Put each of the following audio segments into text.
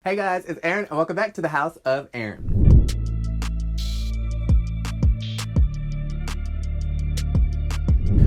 Hey guys, it's Aaron and welcome back to the House of Aaron.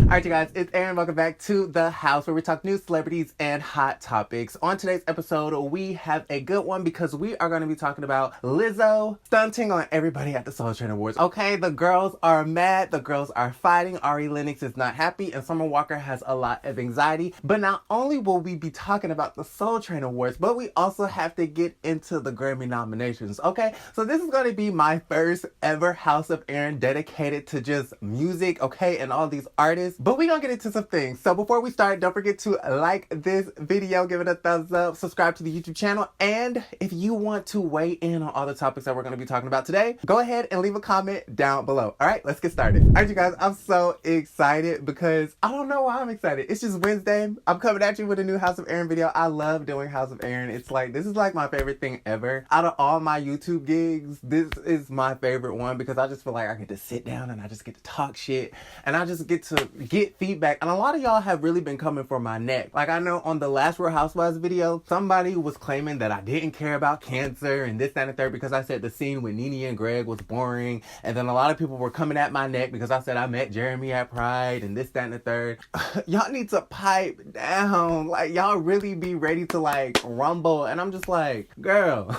Alright you guys, it's Aaron. Welcome back to the house where we talk news, celebrities, and hot topics. On today's episode, we have a good one because we are going to be talking about Lizzo stunting on everybody at the Soul Train Awards. Okay, the girls are mad, the girls are fighting, Ari Lennox is not happy, and Summer Walker has a lot of anxiety. But not only will we be talking about the Soul Train Awards, but we also have to get into the Grammy nominations. Okay, so this is going to be my first ever House of Aaron dedicated to just music, okay, and all these artists. But we're gonna get into some things. So before we start, don't forget to like this video, give it a thumbs up, subscribe to the YouTube channel, and if you want to weigh in on all the topics that we're gonna be talking about today, go ahead and leave a comment down below. All right, let's get started. All right, you guys, I'm so excited because I don't know why I'm excited. It's just Wednesday. I'm coming at you with a new House of Aaron video. I love doing House of Aaron. It's like, this is like my favorite thing ever. Out of all my YouTube gigs, this is my favorite one because I just feel like I get to sit down and I just get to talk shit and I just get to get feedback. And a lot of y'all have really been coming for my neck. Like, I know on the last Real Housewives video, somebody was claiming that I didn't care about cancer and this, that, and the third because I said the scene with Nene and Greg was boring. And then a lot of people were coming at my neck because I said I met Jeremy at Pride and this, that, and the third. Y'all need to pipe down. Like, y'all really be ready to like rumble. And I'm just like, girl.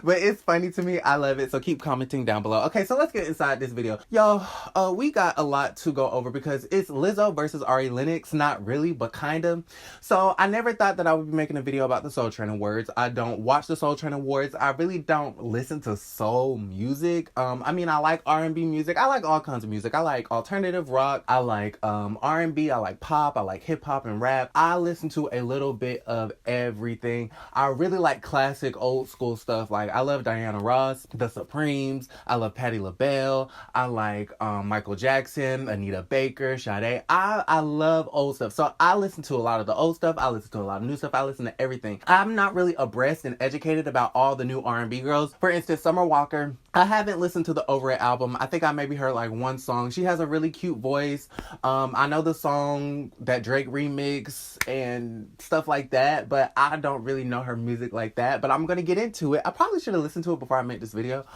But it's funny to me. I love it. So keep commenting down below. Okay, so let's get inside this video. Y'all, we got a lot to go over because it's Lizzo versus Ari Lennox. Not really, but kind of. So I never thought that I would be making a video about the Soul Train Awards. I don't watch the Soul Train Awards. I really don't listen to soul music. I mean, I like R&B music. I like all kinds of music. I like alternative rock. I like R&B. I like pop. I like hip hop and rap. I listen to a little bit of everything. I really like classic old school stuff. Like, I love Diana Ross, The Supremes. I love Patti LaBelle. I like Michael Jackson, Anita Baker, Sade. I love old stuff. So I listen to a lot of the old stuff. I listen to a lot of new stuff. I listen to everything. I'm not really abreast and educated about all the new R&B girls. For instance, Summer Walker. I haven't listened to the Over It album. I think I maybe heard like one song. She has a really cute voice. I know the song that Drake remix and stuff like that, but I don't really know her music like that. But I'm gonna get into it. I probably should have listened to it before I made this video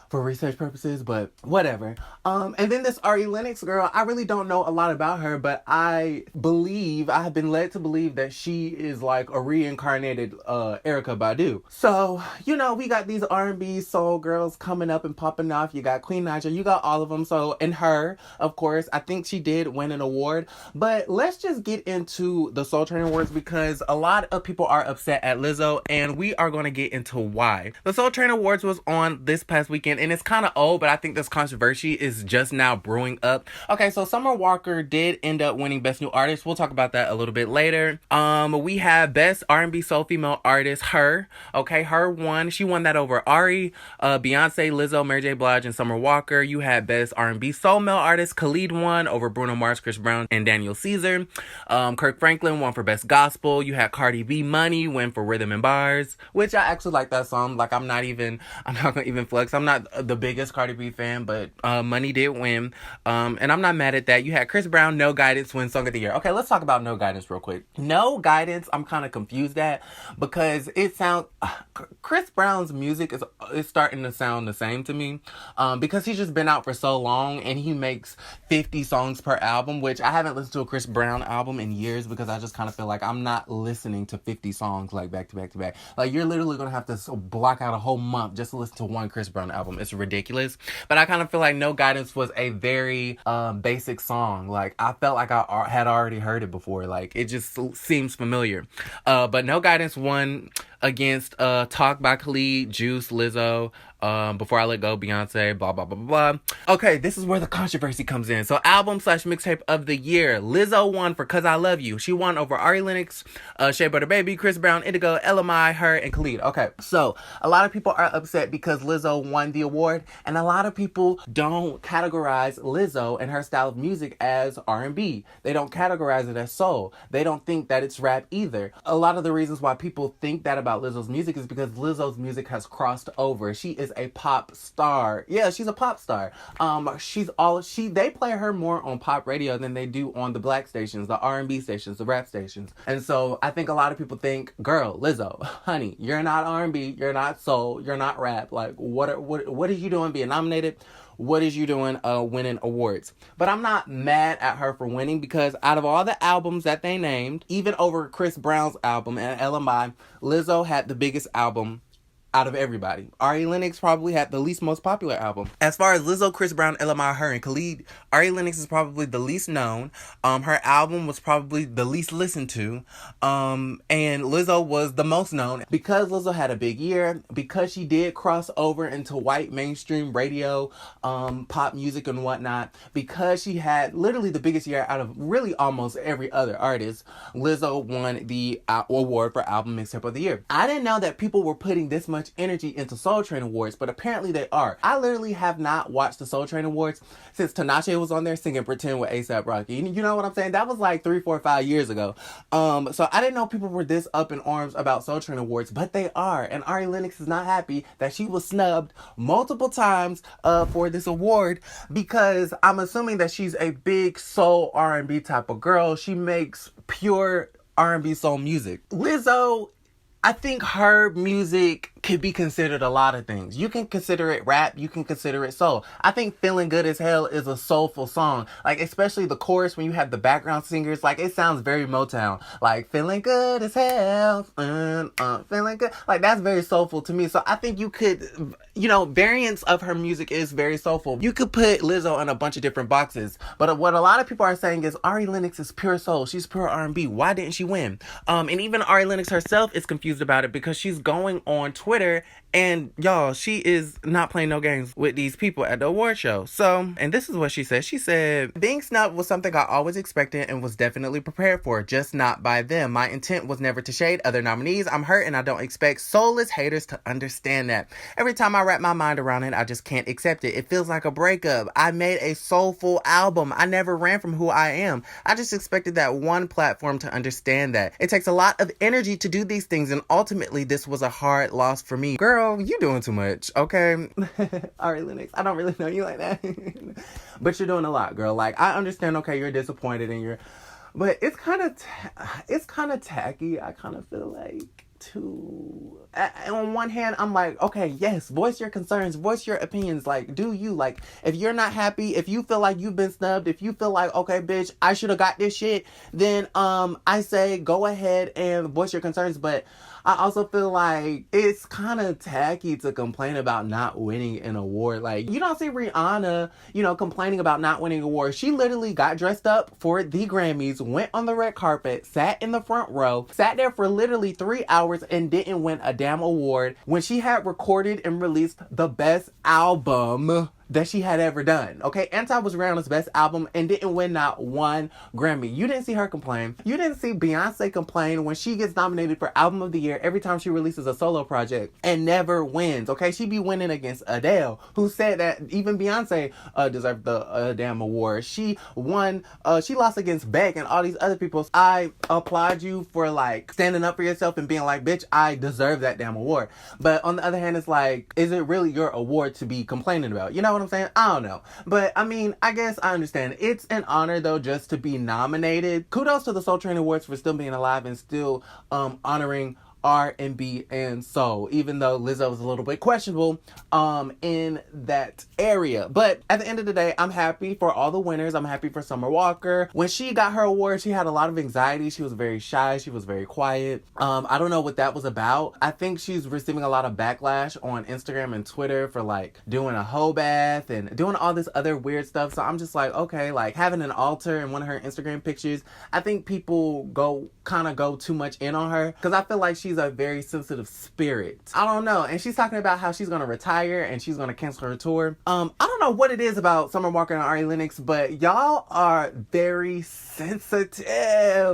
for research purposes, but whatever. And then this Ari Lennox girl, I really don't know a lot about her, but I have been led to believe that she is like a reincarnated Erykah Badu. So, you know, we got these R&B soul girls coming up and popping off. You got Queen Naija, you got all of them. So, and her, of course, I think she did win an award. But let's just get into the Soul Train Awards because a lot of people are upset at Lizzo, and we are going to get into why. The Soul Train Awards was on this past weekend, and it's kind of old, but I think this controversy is just now brewing up. Okay, so Summer Walker did end up winning Best New Artist. We'll talk about that a little bit later. We have Best R&B Soul Female Artist, Her. Okay, Her won. She won that over Ari, Beyonce, Lizzo, Mary J. Blige, and Summer Walker. You had Best R&B Soul Male Artist, Khalid won over Bruno Mars, Chris Brown, and Daniel Caesar. Kirk Franklin won for Best Gospel. You had Cardi B, Money win for Rhythm and Bars, which I actually like that song. Like, I'm not gonna even flex. I'm not the biggest Cardi B fan, but Money did win, and I'm not mad at that. You had Chris Brown, No Guidance win Song of the Year. Okay, let's talk about No Guidance real quick. No Guidance, I'm kind of confused at because it sounds Chris Brown's music is starting to sound the same to me, because he's just been out for so long and he makes 50 songs per album, which I haven't listened to a Chris Brown album in years because I just kind of feel like I'm not listening to 50 songs like back to back to back. Like, you're literally gonna have to block out a whole month just to listen to one Chris Brown album. It's ridiculous. But I kind of feel like No Guidance was a very basic song. Like, I felt like I had already heard it before. Like, it just seems familiar. But No Guidance won against Talk by Khalid, Juice, Lizzo, Before I Let Go, Beyonce, blah, blah, blah, blah. Okay, this is where the controversy comes in. So, album/mixtape of the year. Lizzo won for Cause I Love You. She won over Ari Lennox, Shea Butter Baby, Chris Brown, Indigo, LMI, Her, and Khalid. Okay, so a lot of people are upset because Lizzo won the award, and a lot of people don't categorize Lizzo and her style of music as R&B. They don't categorize it as soul. They don't think that it's rap either. A lot of the reasons why people think that about about Lizzo's music is because Lizzo's music has crossed over. She is a pop star. Yeah, she's a pop star. They play her more on pop radio than they do on the black stations, the R&B stations, the rap stations. And so I think a lot of people think, girl, Lizzo, honey, you're not R&B, you're not soul, you're not rap. Like, what are you doing being nominated? What is you doing winning awards? But I'm not mad at her for winning, because out of all the albums that they named, even over Chris Brown's album and LMI, Lizzo had the biggest album out of everybody. Ari Lennox probably had the least most popular album. As far as Lizzo, Chris Brown, LMI, her, and Khalid, Ari Lennox is probably the least known. Her album was probably the least listened to. And Lizzo was the most known. Because Lizzo had a big year, because she did cross over into white mainstream radio, pop music and whatnot, because she had literally the biggest year out of really almost every other artist, Lizzo won the award for Album Mixtape of the Year. I didn't know that people were putting this much energy into Soul Train Awards, but apparently they are. I literally have not watched the Soul Train Awards since Tinashe was on there singing Pretend with A$AP Rocky. You know what I'm saying? That was like 3, 4, 5 years ago. So I didn't know people were this up in arms about Soul Train Awards, but they are. And Ari Lennox is not happy that she was snubbed multiple times for this award, because I'm assuming that she's a big soul R&B type of girl. She makes pure R&B soul music. Lizzo, I think her music could be considered a lot of things. You can consider it rap, you can consider it soul. I think Feeling Good as Hell is a soulful song. Like, especially the chorus when you have the background singers, like, it sounds very Motown. Like, feeling good as hell, feeling good. Like, that's very soulful to me. So I think you could, variants of her music is very soulful. You could put Lizzo in a bunch of different boxes. But what a lot of people are saying is Ari Lennox is pure soul. She's pure R&B. Why didn't she win? And even Ari Lennox herself is confused about it, because she's going on Twitter, and y'all, she is not playing no games with these people at the award show. So, and this is what she said. She said, being snubbed was something I always expected and was definitely prepared for, just not by them. My intent was never to shade other nominees. I'm hurt, and I don't expect soulless haters to understand that. Every time I wrap my mind around it, I just can't accept it. It feels like a breakup. I made a soulful album. I never ran from who I am. I just expected that one platform to understand that. It takes a lot of energy to do these things, and ultimately this was a hard loss for me. Girl, you doing too much, okay? Ari Lennox, I don't really know you like that. But you're doing a lot, girl. Like, I understand, okay, you're disappointed and but it's kind of tacky. I kind of feel like on one hand, I'm like, okay, yes, voice your concerns, voice your opinions, like, do you, like, if you're not happy, if you feel like you've been snubbed, if you feel like, okay, bitch, I should have got this shit, then I say go ahead and voice your concerns. But I also feel like it's kind of tacky to complain about not winning an award. Like, you don't see Rihanna, complaining about not winning awards. She literally got dressed up for the Grammys, went on the red carpet, sat in the front row, sat there for literally 3 hours and didn't win a damn award when she had recorded and released the best album that she had ever done. Okay, Anti was Rihanna's best album and didn't win not one Grammy. You didn't see her complain. You didn't see Beyonce complain when she gets nominated for Album of the Year every time she releases a solo project and never wins. Okay, she be winning against Adele, who said that even Beyonce deserved the damn award. She won. She lost against Beck and all these other people. I applaud you for like standing up for yourself and being like, bitch, I deserve that damn award. But on the other hand, it's like, is it really your award to be complaining about? You know what I'm saying? I don't know. But I mean, I guess I understand. It's an honor though just to be nominated. Kudos to the Soul Train Awards for still being alive and still honoring R&B and soul, even though Lizzo was a little bit questionable in that area. But at the end of the day, I'm happy for all the winners. I'm happy for Summer Walker. When she got her award, she had a lot of anxiety. She was very shy. She was very quiet. I don't know what that was about. I think she's receiving a lot of backlash on Instagram and Twitter for like doing a hoe bath and doing all this other weird stuff. So I'm just like, okay, like having an altar in one of her Instagram pictures. I think people go too much in on her because I feel like she's a very sensitive spirit. I don't know. And she's talking about how she's going to retire and she's going to cancel her tour. I don't know what it is about Summer Walker and Ari Lennox, but y'all are very sensitive.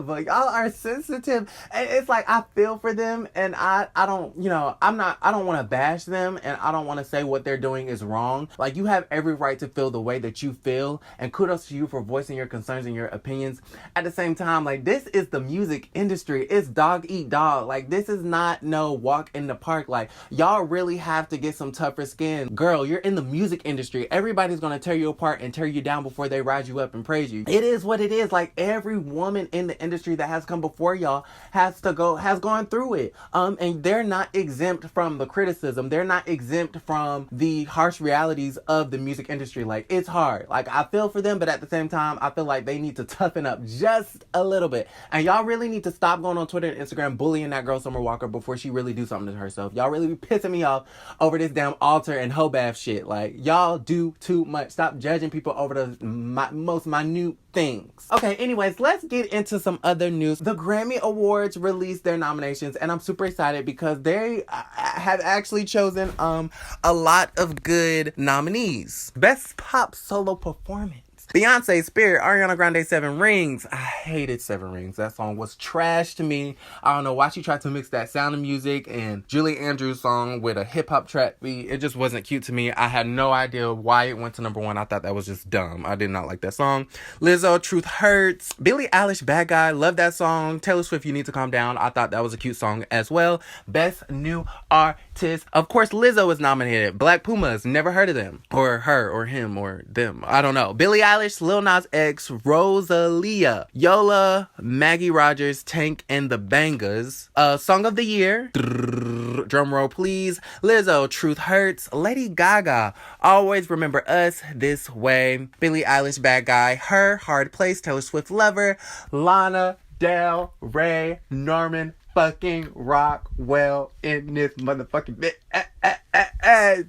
Y'all are sensitive. And it's like, I feel for them and I don't want to bash them and I don't want to say what they're doing is wrong. Like, you have every right to feel the way that you feel, and kudos to you for voicing your concerns and your opinions. At the same time, like, this is the music industry. It's dog eat dog. Like, this this is not no walk in the park. Like, y'all really have to get some tougher skin. Girl, you're in the music industry. Everybody's gonna tear you apart and tear you down before they rise you up and praise you. It is what it is. Like, every woman in the industry that has come before y'all has gone through it. And they're not exempt from the criticism. They're not exempt from the harsh realities of the music industry. Like, it's hard. Like, I feel for them, but at the same time, I feel like they need to toughen up just a little bit. And y'all really need to stop going on Twitter and Instagram bullying that girl Summer Walker before she really do something to herself. Y'all really be pissing me off over this damn altar and hoe bath shit. Like, y'all do too much. Stop judging people over the most minute things. Okay, anyways, let's get into some other news. The Grammy Awards released their nominations, and I'm super excited because they have actually chosen a lot of good nominees. Best Pop Solo Performance: Beyonce, Spirit, Ariana Grande, Seven Rings. I hated Seven Rings. That song was trash to me. I don't know why she tried to mix that Sound of Music and Julie Andrews song with a hip-hop trap beat. It just wasn't cute to me. I had no idea why it went to number one. I thought that was just dumb. I did not like that song. Lizzo, Truth Hurts. Billie Eilish, Bad Guy. Love that song. Taylor Swift, You Need to Calm Down. I thought that was a cute song as well. Best New Artist. Of course, Lizzo was nominated. Black Pumas. Never heard of them. Or her, or him, or them. I don't know. Billie Eilish, Lil Nas X, Rosalia, Yola, Maggie Rogers, Tank and the Bangers. Song of the Year, drum roll please, Lizzo, Truth Hurts. Lady Gaga, Always Remember Us This Way. Billie Eilish, Bad Guy. Her, Hard Place. Taylor Swift, Lover. Lana Del Rey, Norman fucking Rockwell in this motherfucking bit.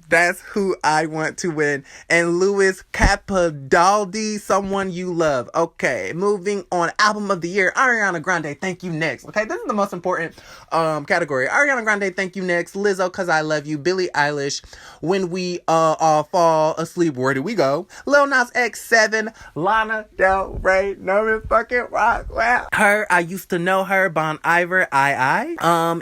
That's who I want to win. And Louis Capaldi, Someone You Love. Okay, moving on. Album of the Year, Ariana Grande, Thank You Next. Okay, this is the most important category. Ariana Grande, Thank You Next. Lizzo, Cause I Love You. Billie Eilish, When We All Fall Asleep, Where Do We Go? Lil Nas X, Seven. Lana Del Rey, Norman fucking Rockwell. Her, I Used to Know Her. Bon Iver, I.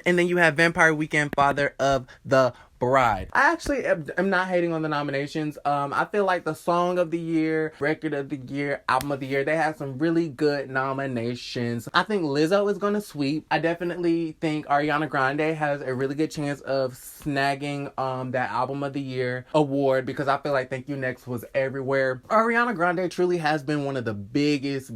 And then you have Vampire Weekend, Father of the Bride. I actually am not hating on the nominations. I feel like the Song of the Year, Record of the Year, Album of the Year, they have some really good nominations. I think Lizzo is going to sweep. I definitely think Ariana Grande has a really good chance of snagging that Album of the Year award because I feel like Thank You Next was everywhere. Ariana Grande truly has been one of the biggest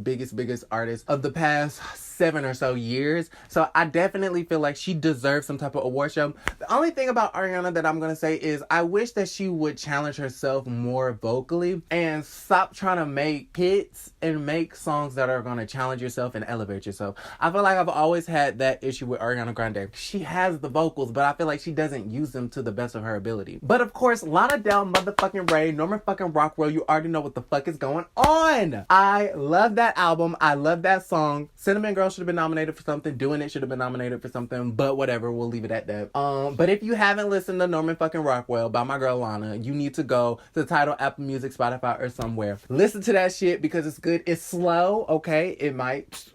artists of the past 7 or so years. So I definitely feel like she deserves some type of award show. The only thing about Ariana that I'm going to say is I wish that she would challenge herself more vocally and stop trying to make hits and make songs that are going to challenge yourself and elevate yourself. I feel like I've always had that issue with Ariana Grande. She has the vocals, but I feel like she doesn't use them to the best of her ability. But of course, Lana Del motherfucking Rey, Norman fucking Rockwell, you already know what the fuck is going on. I love that album. I love that song. Cinnamon Girl should have been nominated for something. Doing It should have been nominated for something, but whatever, we'll leave it at that. But if you haven't listened to Norman fucking Rockwell by my girl Lana, you need to go to Tidal, Apple Music, Spotify, or somewhere. Listen to that shit because it's good. It's slow, okay? It might,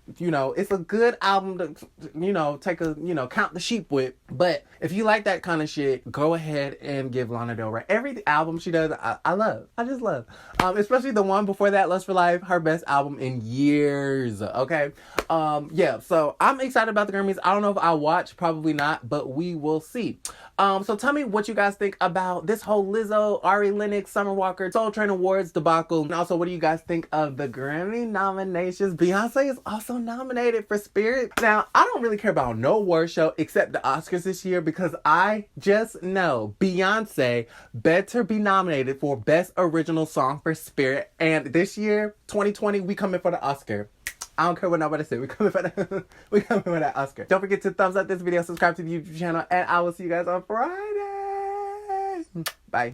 it's a good album to, take a, count the sheep with. But if you like that kind of shit, go ahead and give Lana Del Rey. Every album she does, I love. I just love. Especially the one before that, Lust for Life, her best album in years, okay? So I'm excited about the Grammys. I don't know if I'll watch, probably not, but we will see. So tell me what you guys think about this whole Lizzo, Ari Lennox, Summer Walker, Soul Train Awards debacle. And also, what do you guys think of the Grammy nominations? Beyonce is also nominated for Spirit. Now, I don't really care about no award show except the Oscars this year because I just know Beyonce better be nominated for Best Original Song for Spirit. And this year, 2020, we coming for the Oscar. I don't care what nobody said. We coming for that Oscar. Don't forget to thumbs up this video, subscribe to the YouTube channel, and I will see you guys on Friday. Bye.